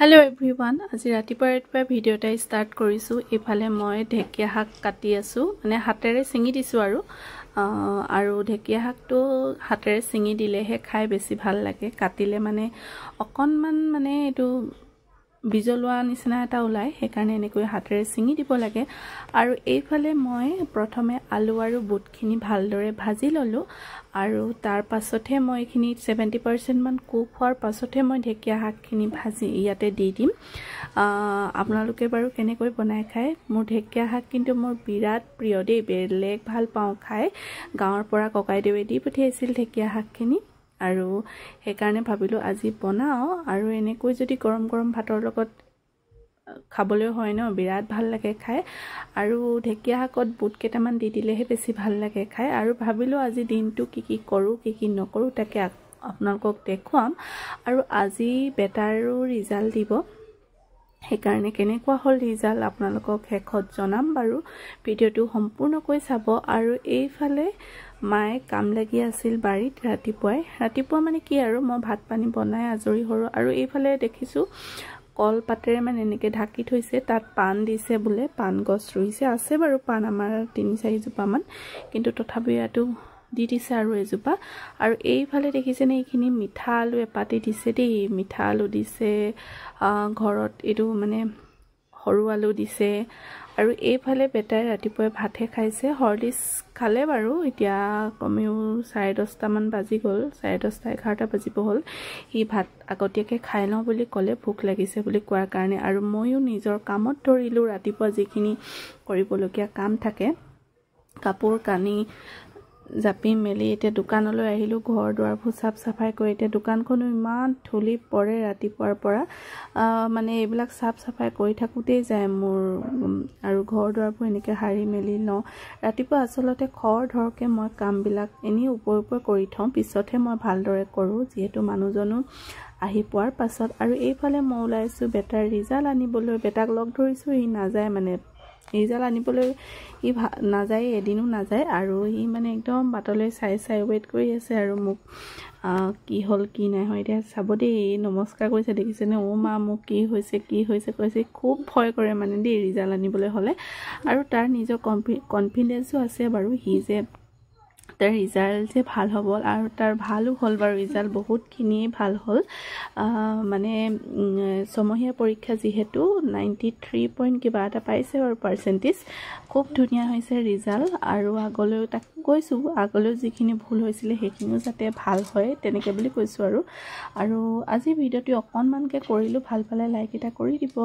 hello everyone आज रातिपुवा video এটা start কৰিছো এফালে মই ঢেকিয়া শাক কাটি আছো মানে হাতেৰে চিঙি দিছো আৰু ঢেকিয়া শাকটো হাতেৰে চিঙি দিলেহে খাই বেছি ভাল লাগে কাটিলে মানে অকনমান মানে এটো বিজলুৱা নিচিনা এটা ওলাই হেকাৰণে এনেকৈ হাতেৰে চিঙি দিব লাগে আৰু এইফালে মই প্ৰথমে আলু আৰু বুটখিনি ভালদৰে ভাজি ললো আৰু তাৰ পাছতহে মই এখিনি 70% মান কুক হোৱাৰ পাছতহে মই ঢেকিয়া শাকখিনি ভাজি ইয়াতে দি দিম আপোনালোকে বাৰু কেনেকৈ বনাই খায় মোৰ ঢেকিয়া শাক কিন্তু মোৰ বিৰাট প্ৰিয় দেই বেলেগ ভাল পাওঁ খাই গাঁৱৰ পৰা ককাইদেৱে দি পঠিয়াইছিল ঢেকিয়া শাকখিনি আৰু হেকাৰণে ভাবিলো আজি বনাও আৰু এনেকৈ যদি গৰম গৰম ভাতৰ লগত খাবলৈ হয় ন বিৰাট ভাল লাগে খাই আৰু ঢেকিয়া শাকত বুট কেটামান দি দিলেহে বেছি ভাল লাগে খাই আৰু ভাবিলো আজি দিনটো কি কৰো কি নকৰো তাকে আপোনালোকক দেখুৱাম আৰু আজি বেটাৰো ৰিজাল্ট দিব হেকাৰণে কেনেকুৱা হল ৰিজাল্ট আপোনালোকক হেকত জনাম বাৰু ভিডিওটো সম্পূৰ্ণকৈ চাব আৰু এইফালে মায়ে কাম লাগি আছিল বাৰীত ৰাতিপুৱা মানে কি আৰু মই ভাত পানী বনাই আজৰি হৰো আৰু এইফালে দেখিছো কল পাতেৰে মানে এনেকে ঢাকি থৈছে তাত পান দিছে বুলে পান গছ ৰুইছে আছে বাৰু পান আমাৰ 3-4 জোপা মান কিন্তু তথাপি ইয়াটো দি দিছে আৰু এজোপা আৰু এইফালে দেখিছে নে এইখিনি মিঠা আলু এপাতি দিছে দেই মিঠা আলু দিছে ঘৰত এটো মানে হৰু আলু দিছে আৰু এইফালে বেটাই ৰাতিপুৱা ভাতহে খাইছে হৰলিক্স খালে বাৰু এতিয়া কমেও 10:30 মান বাজি গল 10:30 11টা বাজিব হল হি ভাত আগতীয়াকে খাই লওঁ বুলি কলে ভোক লাগিছে বুলি কোৱাৰ কাৰণে আৰু মইও নিজৰ কামত ধৰিলো ৰাতিপুৱা যিখিনি কৰিবলগীয়া কাম থাকে কাপোৰ কানি জাপি মেলি এতিয়া দোকানলৈ আহিলো ঘৰ দুৱাৰ ফুসাপ সাফাই কৰি এতিয়া দোকানখনো ইমান ধুলি পৰে ৰাতিপুৱাৰ পৰা মানে এইবিলাক সাফ সাফাই কৰি থাকোতেই যায় মোৰ আৰু ঘৰ দুৱাৰবোৰ এনেকৈ হাৰি মেলি ন ৰাতিপুৱা আসলতে খৰ ধৰকে মই কামবিলাক এনি ওপৰ কৰি থওঁ পিছতহে মই ভালদৰে কৰো যেহেতু মানুহজনো আহি পোৱাৰ পাছত আৰু এইফালে মই ওলাইছো বেটাৰ ৰিজাল্ট আনিবলৈ বেটাক লগ ধৰিছো ই নাযায় মানে ৰিজাল্ট আনিবলৈ ই নাযায় এদিনো নাযায় আৰু ই মানে একদম বাটলৈ চাই ওয়েট কৰি আছে আৰু মোক কি হল কি নাই হয় এতিয়া চাব দেই নমস্কাৰ কৰিছে দেখিছে নে ও মা মোক কি হৈছে কৈছে খুব ভয় কৰে মানে দেই ৰিজাল্ট আনিবলৈ হলে আৰু তাৰ নিজৰ কনফিডেন্সও আছে বাৰু হি যে তাৰ ৰিজাল্ট যে ভাল হ'ব আৰু তাৰ ভালো হল বাৰু ৰিজাল্ট বহুতখিনি ভাল হল মানে সমহীয়া পৰীক্ষা যেহেতু 93 পইণ্ট কিবা এটা পাইছে আৰু পাৰ্সেন্টেজ খুব ধুনিয়া হৈছে ৰিজাল্ট আৰু আগলৈ তাক কৈছো আগলৈ যিখিনি ভুল হৈছিল হেখিনিও যাতে ভাল হয় তেনেকে বুলি কৈছো আৰু আজি ভিডিওটো অকনমানকে কৰিলো ভাল পালে লাইক এটা কৰি দিব